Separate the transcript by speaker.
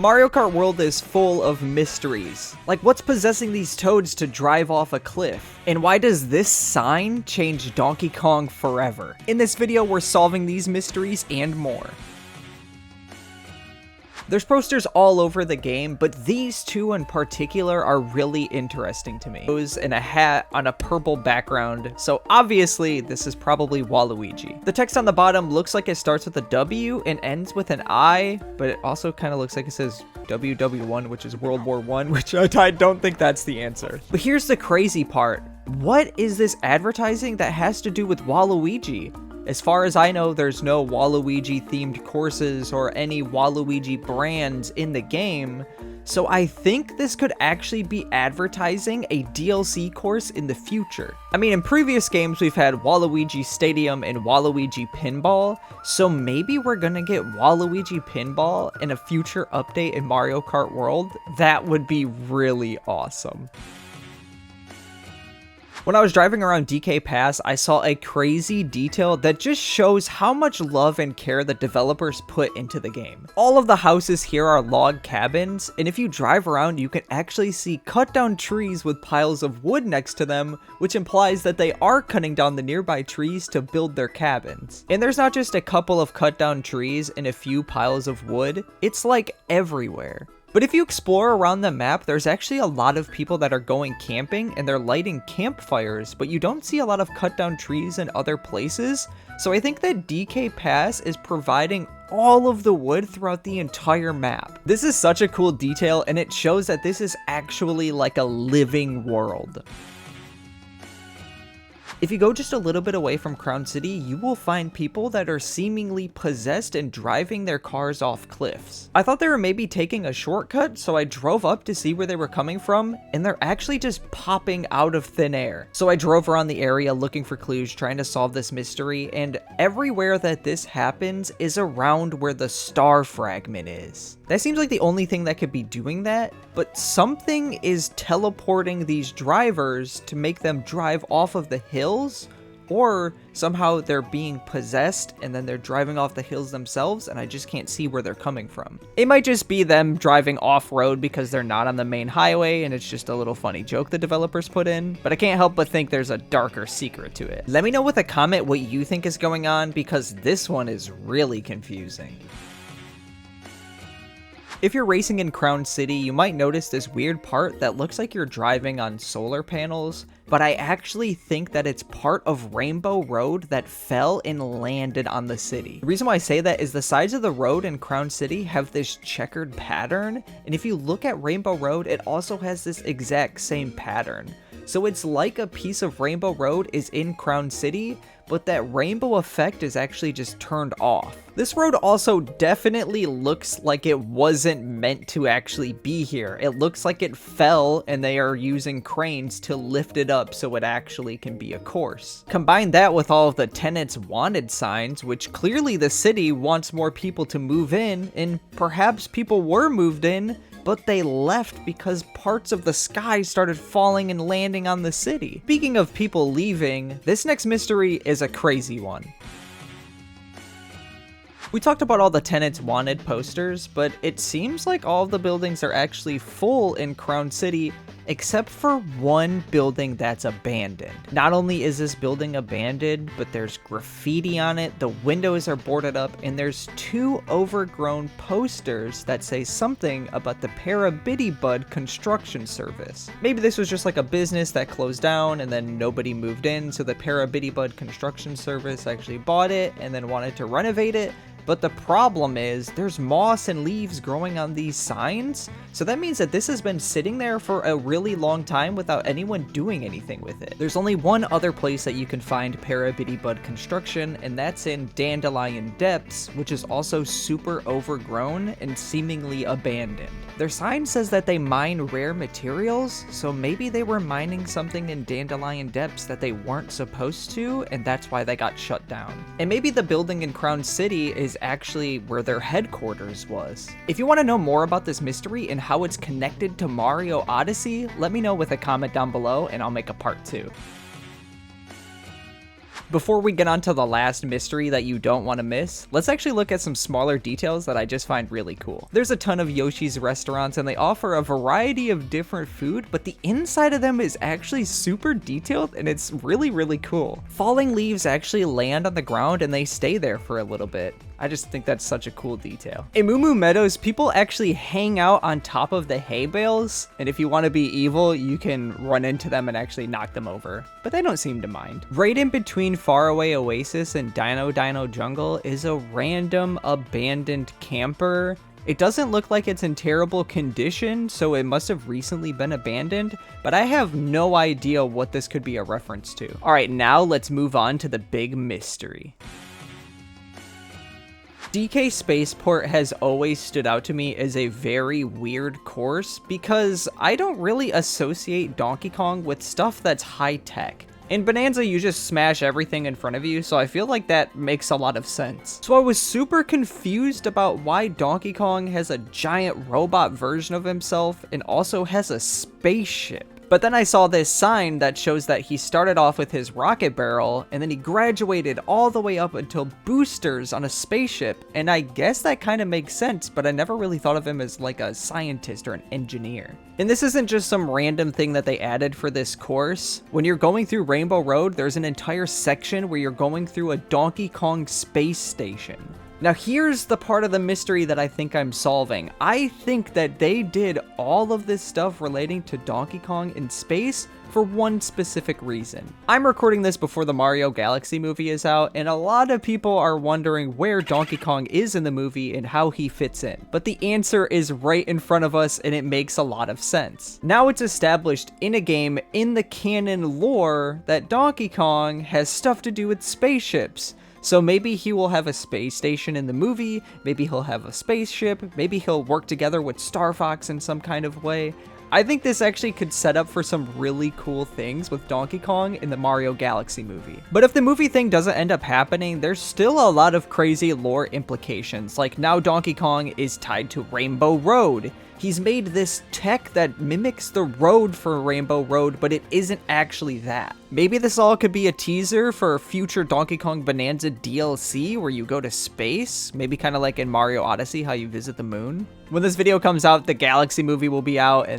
Speaker 1: Mario Kart World is full of mysteries. Like, what's possessing these toads to drive off a cliff? And why does this sign change Donkey Kong forever? In this video, we're solving these mysteries and more. There's posters all over the game, but these two in particular are really interesting to me. Those in a hat on a purple background, so obviously this is probably Waluigi. The text on the bottom looks like it starts with a W and ends with an I, but it also kind of looks like it says WW1, which is World War I, which I don't think that's the answer. But here's the crazy part. What is this advertising that has to do with Waluigi? As far as I know, there's no Waluigi themed courses or any Waluigi brands in the game, so I think this could actually be advertising a DLC course in the future. I mean, in previous games we've had Waluigi Stadium and Waluigi Pinball, so maybe we're gonna get Waluigi Pinball in a future update in Mario Kart World. That would be really awesome. When I was driving around DK Pass, I saw a crazy detail that just shows how much love and care the developers put into the game. All of the houses here are log cabins, and if you drive around, you can actually see cut down trees with piles of wood next to them, which implies that they are cutting down the nearby trees to build their cabins. And there's not just a couple of cut down trees and a few piles of wood, it's like everywhere. But if you explore around the map, there's actually a lot of people that are going camping and they're lighting campfires, but you don't see a lot of cut down trees in other places. So I think that DK Pass is providing all of the wood throughout the entire map. This is such a cool detail, and it shows that this is actually like a living world. If you go just a little bit away from Crown City, you will find people that are seemingly possessed and driving their cars off cliffs. I thought they were maybe taking a shortcut, so I drove up to see where they were coming from, and they're actually just popping out of thin air. So I drove around the area looking for clues, trying to solve this mystery, and everywhere that this happens is around where the star fragment is. That seems like the only thing that could be doing that, but something is teleporting these drivers to make them drive off of the hills, or somehow they're being possessed and then they're driving off the hills themselves, and I just can't see where they're coming from. It might just be them driving off-road because they're not on the main highway, and it's just a little funny joke the developers put in, but I can't help but think there's a darker secret to it. Let me know with a comment what you think is going on, because this one is really confusing. If you're racing in Crown City, you might notice this weird part that looks like you're driving on solar panels, but I actually think that it's part of Rainbow Road that fell and landed on the city. The reason why I say that is the sides of the road in Crown City have this checkered pattern, and if you look at Rainbow Road, it also has this exact same pattern. So it's like a piece of Rainbow Road is in Crown City, but that rainbow effect is actually just turned off. This road also definitely looks like it wasn't meant to actually be here. It looks like it fell and they are using cranes to lift it up so it actually can be a course. Combine that with all of the tenants wanted signs, which clearly the city wants more people to move in, and perhaps people were moved in, but they left because parts of the sky started falling and landing on the city. Speaking of people leaving, this next mystery is a crazy one. We talked about all the tenants wanted posters, but it seems like all of the buildings are actually full in Crown City, except for one building that's abandoned. Not only is this building abandoned, but there's graffiti on it, the windows are boarded up, and there's two overgrown posters that say something about the Parabitty-Bud construction service. Maybe this was just like a business that closed down and then nobody moved in, so the Parabitty-Bud construction service actually bought it and then wanted to renovate it. But the problem is, there's moss and leaves growing on these signs, so that means that this has been sitting there for a really long time without anyone doing anything with it. There's only one other place that you can find Parabitty-Bud construction, and that's in Dandelion Depths, which is also super overgrown and seemingly abandoned. Their sign says that they mine rare materials, so maybe they were mining something in Dandelion Depths that they weren't supposed to, and that's why they got shut down. And maybe the building in Crown City is actually where their headquarters was. If you want to know more about this mystery and how it's connected to Mario Odyssey, let me know with a comment down below and I'll make a part 2. Before we get on to the last mystery that you don't want to miss, let's actually look at some smaller details that I just find really cool. There's a ton of Yoshi's restaurants and they offer a variety of different food, but the inside of them is actually super detailed and it's really, really cool. Falling leaves actually land on the ground and they stay there for a little bit. I just think that's such a cool detail. In Moo Moo Meadows, people actually hang out on top of the hay bales, and if you want to be evil, you can run into them and actually knock them over, but they don't seem to mind. Right in between Faraway Oasis and Dino Dino Jungle is a random abandoned camper. It doesn't look like it's in terrible condition, so it must have recently been abandoned, but I have no idea what this could be a reference to. All right, now let's move on to the big mystery. DK Spaceport has always stood out to me as a very weird course because I don't really associate Donkey Kong with stuff that's high-tech. In Bonanza, you just smash everything in front of you, so I feel like that makes a lot of sense. So I was super confused about why Donkey Kong has a giant robot version of himself and also has a spaceship. But then I saw this sign that shows that he started off with his rocket barrel and then he graduated all the way up until boosters on a spaceship. And I guess that kind of makes sense, but I never really thought of him as like a scientist or an engineer. And this isn't just some random thing that they added for this course. When you're going through Rainbow Road, there's an entire section where you're going through a Donkey Kong space station. Now here's the part of the mystery that I think I'm solving. I think that they did all of this stuff relating to Donkey Kong in space for one specific reason. I'm recording this before the Mario Galaxy movie is out, and a lot of people are wondering where Donkey Kong is in the movie and how he fits in. But the answer is right in front of us, and it makes a lot of sense. Now it's established in a game in the canon lore that Donkey Kong has stuff to do with spaceships. So maybe he will have a space station in the movie, maybe he'll have a spaceship, maybe he'll work together with Star Fox in some kind of way. I think this actually could set up for some really cool things with Donkey Kong in the Mario Galaxy movie. But if the movie thing doesn't end up happening, there's still a lot of crazy lore implications, like now Donkey Kong is tied to Rainbow Road. He's made this tech that mimics the road for Rainbow Road, but it isn't actually that. Maybe this all could be a teaser for a future Donkey Kong Bonanza DLC where you go to space, maybe kind of like in Mario Odyssey, how you visit the moon. When this video comes out, the Galaxy movie will be out, and